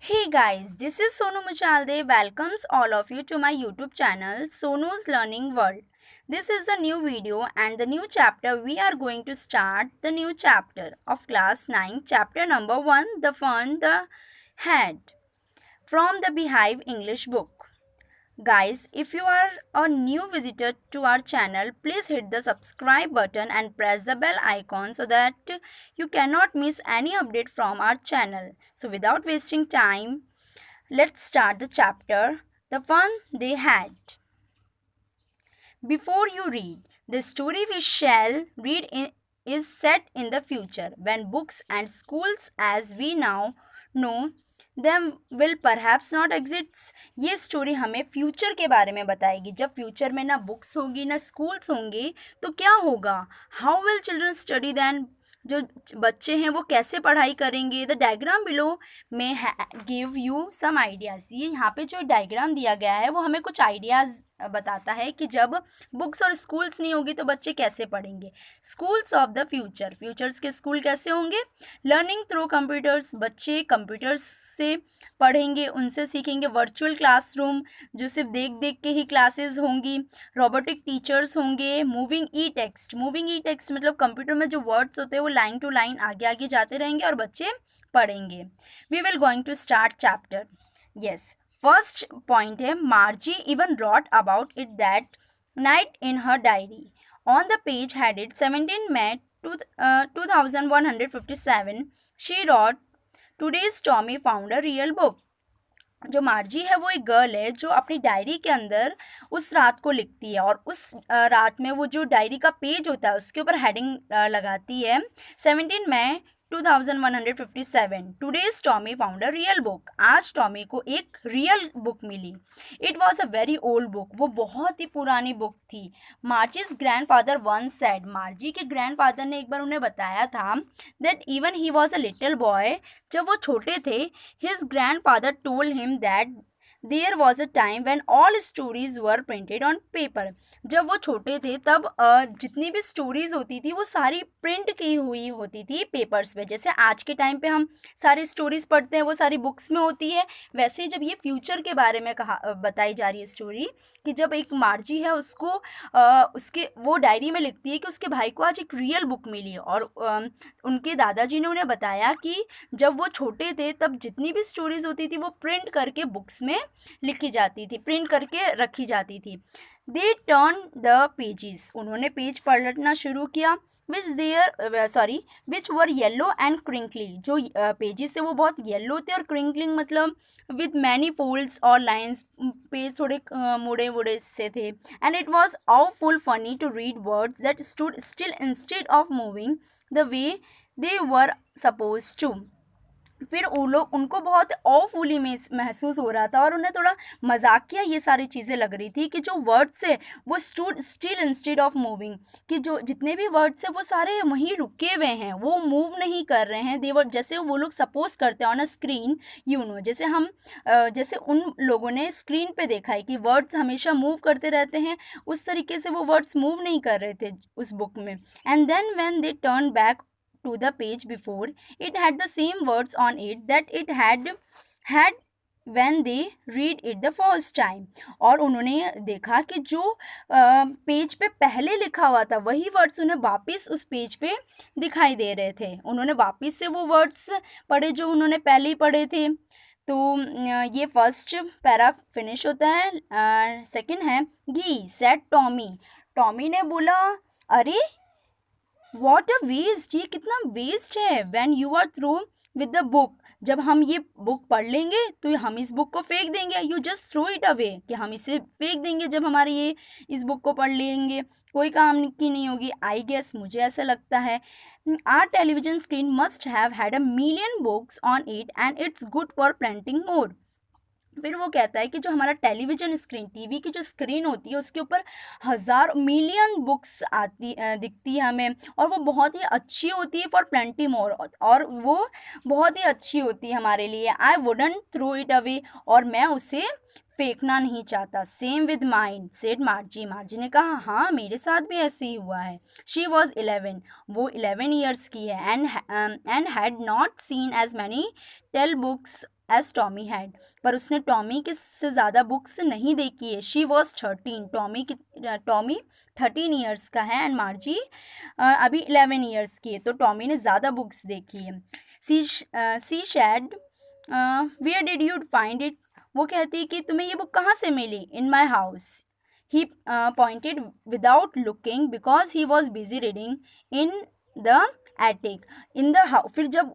Hey guys, this is Sonu Muchalde. Welcomes all of you to my YouTube channel Sonu's Learning World. This is the new video and the new chapter. We are going to start the new chapter of class 9, chapter number 1, The Fun the Had, from the Beehive English book. Guys, if you are a new visitor to our channel, please hit the subscribe button and press the bell icon so that you cannot miss any update from our channel. So without wasting time, let's start the chapter, The Fun They Had. Before you read, the story we shall is set in the future when books and schools as we now know them will perhaps not exist. ये story हमें future के बारे में बताएगी. जब future में ना books होगी ना स्कूल्स होंगे तो क्या होगा. How will children study then. जो बच्चे हैं वो कैसे पढ़ाई करेंगे. द डायग्राम बिलो में गिव यू सम आइडियाज़. ये यहाँ पे जो डायग्राम दिया गया है वो हमें कुछ आइडियाज़ बताता है कि जब बुक्स और स्कूल्स नहीं होगी तो बच्चे कैसे पढ़ेंगे. Schools of the future. Futures के स्कूल कैसे होंगे. Learning through computers. बच्चे कंप्यूटर्स से पढ़ेंगे, उनसे सीखेंगे. वर्चुअल क्लासरूम जो सिर्फ देख देख के ही क्लासेस होंगी. रोबोटिक टीचर्स होंगे. मूविंग ई टेक्स्ट. मूविंग ई टेक्स्ट मतलब कंप्यूटर में जो वर्ड्स होते हैं वो लाइन टू लाइन आगे आगे जाते रहेंगे और बच्चे पढ़ेंगे. We will going to start chapter. Yes, first point है Margie even wrote about it that night in her diary. On the page headed 17 May 2157 she wrote today's Tommy found a real book. जो Margie है वो एक girl है जो अपनी diary के अंदर उस रात को लिखती है और उस रात में वो जो डायरी का पेज होता है उसके ऊपर हेडिंग लगाती है 17 May 2157 today's Tommy found a real book. आज टॉमी को एक रियल बुक मिली. It was a very old book. वो बहुत ही पुरानी बुक थी. Margie's grandfather once said. Margie के ग्रैंडफादर ने एक बार उन्हें बताया था that even he was a little boy. जब वो छोटे थे his grandfather told him that there was a time when all stories were printed on paper. जब वो छोटे थे तब जितनी भी स्टोरीज होती थी वो सारी प्रिंट की हुई होती थी पेपर्स पे. जैसे आज के टाइम पे हम सारी स्टोरीज पढ़ते हैं वो सारी बुक्स में होती है, वैसे ही जब ये फ्यूचर के बारे में बताई जा रही है स्टोरी कि जब एक मार्जी है उसको उसके वो डायरी में लिखती है कि उसके भाई को आज एक रियल बुक मिली और उनके दादाजी ने उन्हें बताया कि जब वो छोटे थे तब जितनी भी स्टोरीज होती थी वो प्रिंट करके बुक्स में लिखी जाती थी, प्रिंट करके रखी जाती थी. They turn the pages. उन्होंने पेज पलटना शुरू किया. Which were yellow and crinkly. जो पेजेस थे वो बहुत येलो थे और क्रिंकलिंग मतलब विद मैनी फोल्ड्स और लाइन्स. पेज थोड़े मुड़े मुड़े से थे. And it was awfully funny to read words that stood still instead of moving the way they were suppose to. फिर वो लोग उनको बहुत ऑफुली महसूस हो रहा था और उन्हें थोड़ा मजाकिया ये सारी चीज़ें लग रही थी कि जो वर्ड्स है वो stood still instead of moving. कि जो जितने भी वर्ड्स है वो सारे वहीं रुके हुए हैं, वो मूव नहीं कर रहे हैं. देवर जैसे वो लोग सपोज करते हैं ऑन अ स्क्रीन जैसे हम जैसे उन लोगों ने स्क्रीन पे देखा है कि वर्ड्स हमेशा मूव करते रहते हैं, उस तरीके से वो वर्ड्स मूव नहीं कर रहे थे उस बुक में. And then when they turn back to the page before, it had the same words on it that it had when they read it the first time. और उन्होंने देखा कि जो पेज पे पहले लिखा हुआ था वही वर्ड्स उन्हें वापस उस पेज पे दिखाई दे रहे थे. उन्होंने वापस से वो वर्ड्स पढ़े जो उन्होंने पहले ही पढ़े थे. तो ये फर्स्ट पैरा फिनिश होता है. सेकंड है घी सेड टॉमी. टॉमी ने बोला अरे वॉट अ वेस्ट. ये कितना वेस्ट है. When you are through with the book. जब हम ये बुक पढ़ लेंगे तो हम इस बुक को फेंक देंगे. You just throw it away. कि हम इसे फेंक देंगे जब हमारे ये इस बुक को पढ़ लेंगे, कोई काम की नहीं होगी. आई गेस मुझे ऐसा लगता है. Our television screen must have had a million books on it and it's good for printing more. फिर वो कहता है कि जो हमारा टेलीविजन स्क्रीन टीवी की जो स्क्रीन होती है उसके ऊपर हज़ार मिलियन बुक्स दिखती है हमें और वो बहुत ही अच्छी होती है फॉर प्लेंटी मोर. और वो बहुत ही अच्छी होती है हमारे लिए. I wouldn't throw it away. और मैं उसे फेंकना नहीं चाहता. Same with mine said Margie. Margie ने कहा हाँ मेरे साथ भी ऐसे ही हुआ है. She was 11. वो 11 ईयर्स की है. And had not seen as many tell books as Tommy had, पर उसने टॉमी के से ज़्यादा बुक्स नहीं देखी है. She was 13. टॉमी 13 ईयर्स का है एंड मार्जी अभी 11 ईयर्स की है, तो टॉमी ने ज़्यादा बुक्स देखी है. She said where did you find it. वो कहती है कि तुम्हें ये बुक कहाँ से मिली. In my house. He pointed without looking because he was busy reading in the attic. फिर जब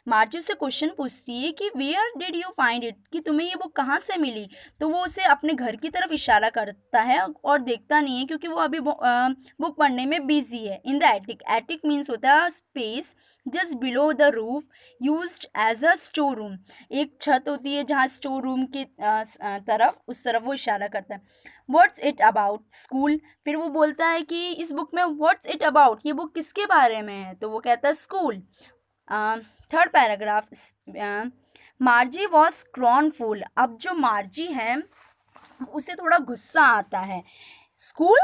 मार्जी उससे क्वेश्चन पूछती है कि where did you find it, कि तुम्हें ये बुक कहाँ से मिली, तो वो उसे अपने घर की तरफ इशारा करता है और देखता नहीं है क्योंकि वो अभी बुक पढ़ने में बिजी है. In the attic. Attic means होता है space just below the roof used as a store room. एक छत होती है जहाँ स्टोर रूम के उस तरफ वो इशारा करता है. What's it about school. फिर वो बोलता है कि इस बुक में व्हाट्स इट अबाउट, ये बुक किसके बारे में है, तो वो कहता है school. Third paragraph. Margie was scornful. अब जो मार्जी है उसे थोड़ा गुस्सा आता है. School.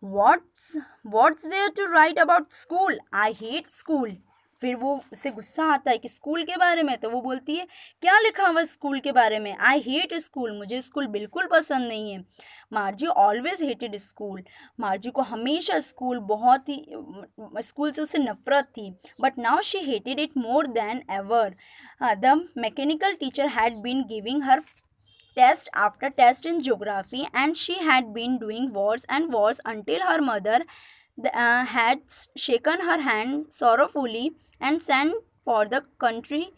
What's there to write about school. I hate school. फिर वो उसे गुस्सा आता है कि स्कूल के बारे में, तो वो बोलती है क्या लिखा हुआ स्कूल के बारे में. I hate school. मुझे स्कूल बिल्कुल पसंद नहीं है. Margie always hated school. Margie को हमेशा स्कूल से उसे नफरत थी. But now she hated it more than ever. The mechanical teacher had been giving her test after test in geography and she had been doing worse and worse until her mother had shaken her hand sorrowfully and sent for the country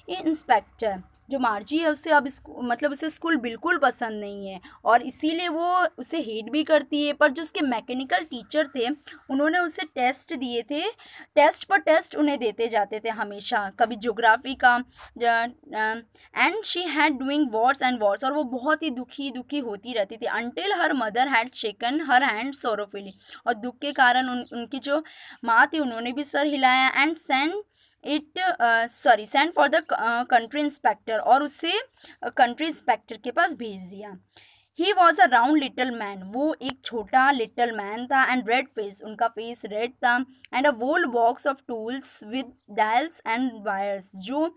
inspector. जो Margie है उसे अब मतलब उसे school बिल्कुल पसंद नहीं है और इसीलिए वो उसे हेट भी करती है. पर जो उसके मैकेनिकल टीचर थे उन्होंने उसे टेस्ट दिए थे. टेस्ट पर टेस्ट उन्हें देते जाते थे हमेशा, कभी ज्योग्राफी का. And she had doing worse and worse. और वो बहुत ही दुखी होती रहती थी. Until her mother had shaken her head sorrowfully. और दुख के कारण उनकी जो माँ थी उन्होंने भी सर हिलाया. And send for the country inspector. और उसे कंट्री इंस्पेक्टर के पास भेज दिया. He was a round little man. वो एक छोटा लिटल मैन था. And red face. उनका फेस रेड था. And a whole box of tools with dials and wires. जो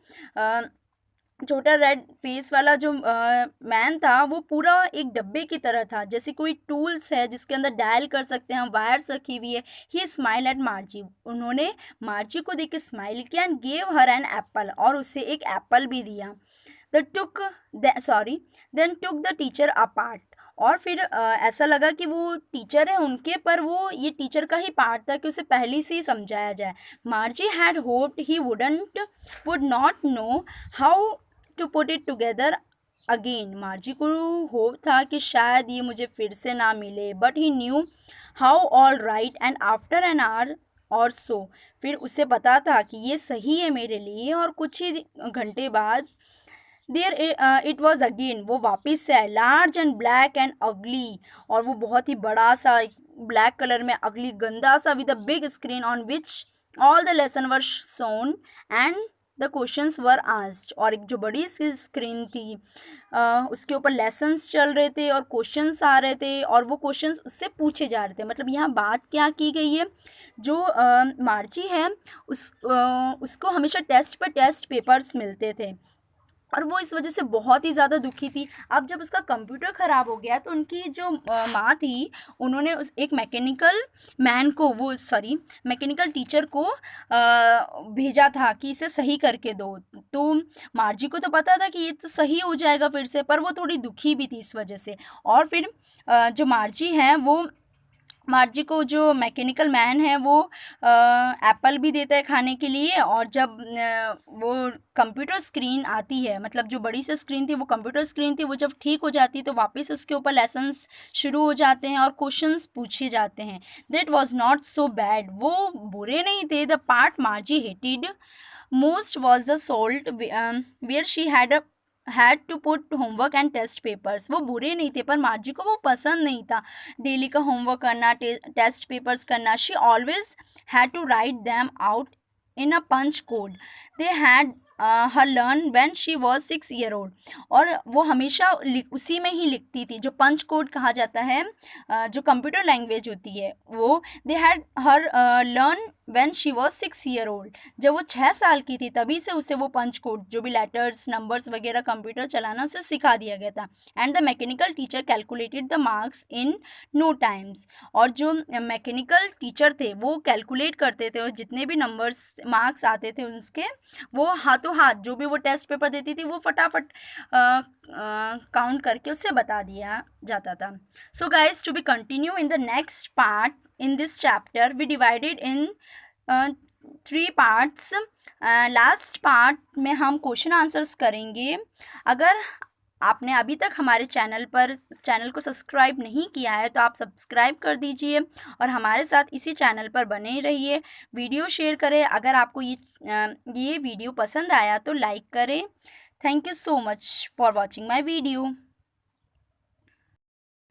छोटा रेड फेस वाला जो मैन था वो पूरा एक डब्बे की तरह था, जैसे कोई टूल्स है जिसके अंदर डायल कर सकते हैं, वायर्स रखी हुई है. He smile at Margie. उन्होंने मार्जी को देख के स्माइल किया. And gave her an apple. और उसे एक एप्पल भी दिया. Then took the teacher apart. और फिर ऐसा लगा कि वो टीचर है उनके, पर वो ये टीचर का ही पार्ट था कि उसे पहले से ही समझाया जाए. Margie had hoped he would not know how to put it together again. Margie को होप था कि शायद ये मुझे फिर से ना मिले. But he knew how all right. And after an hour और सो. फिर उसे पता था कि ये सही है मेरे लिए. और कुछ ही घंटे बाद देयर इट वॉज अगेन. वो वापस से आए. लार्ज एंड ब्लैक एंड अगली. और वो बहुत ही बड़ा सा ब्लैक कलर में अगली गंदा सा with a big screen on which all the lesson were shown and the questions were asked. और एक जो बड़ी सी स्क्रीन थी उसके ऊपर लेसन्स चल रहे थे और क्वेश्चंस आ रहे थे और वो क्वेश्चंस उससे पूछे जा रहे थे. मतलब यहाँ बात क्या की गई है, जो मार्जी है उसको हमेशा टेस्ट पर टेस्ट पेपर्स मिलते थे और वो इस वजह से बहुत ही ज़्यादा दुखी थी. अब जब उसका कंप्यूटर ख़राब हो गया तो उनकी जो माँ थी उन्होंने उस एक मैकेनिकल टीचर को भेजा था कि इसे सही करके दो. तो मार्जी को तो पता था कि ये तो सही हो जाएगा फिर से, पर वो थोड़ी दुखी भी थी इस वजह से. और फिर जो मार्जी है वो मार्जी को जो मैकेनिकल मैन है वो एप्पल भी देता है खाने के लिए. और जब वो कंप्यूटर स्क्रीन आती है, मतलब जो बड़ी सी स्क्रीन थी वो कंप्यूटर स्क्रीन थी, वो जब ठीक हो जाती है तो वापस उसके ऊपर लेसन्स शुरू हो जाते हैं और क्वेश्चंस पूछे जाते हैं. That was not so bad. वो बुरे नहीं थे. The part Margie hated most was the slot where she had to put homework and test papers. वो बुरे नहीं थे पर मार्जी को वो पसंद नहीं था डेली का होमवर्क करना, टेस्ट पेपर्स करना. She always had to write them out in a punch code they had her learn when she was 6 year old. और वो हमेशा उसी में ही लिखती थी, जो पंच कोड कहा जाता है, जो कंप्यूटर लैंग्वेज होती है वो. दे had her learn when she was 6 year old। जब वो 6 साल की थी तभी से उसे वो पंच कोड जो भी लेटर्स नंबर्स वगैरह कंप्यूटर चलाना उसे सिखा दिया गया था। And the mechanical teacher calculated the marks in no times. और जो मैकेनिकल टीचर थे वो कैलकुलेट करते थे और जितने भी नंबर्स मार्क्स आते थे उसके वो हाथों हाथ जो भी वो टेस्ट पेपर देती थी वो फटाफट काउंट करके उससे बता दिया जाता था। So guys to be continued in the next part in this chapter we divided in 3 parts। Last part में हम क्वेश्चन आंसर्स करेंगे। अगर आपने अभी तक हमारे चैनल को सब्सक्राइब नहीं किया है तो आप सब्सक्राइब कर दीजिए और हमारे साथ इसी चैनल पर बने रहिए। वीडियो शेयर करें। अगर आपको ये वीडियो पसंद आया तो लाइक करें। Thank you so much for watching my video.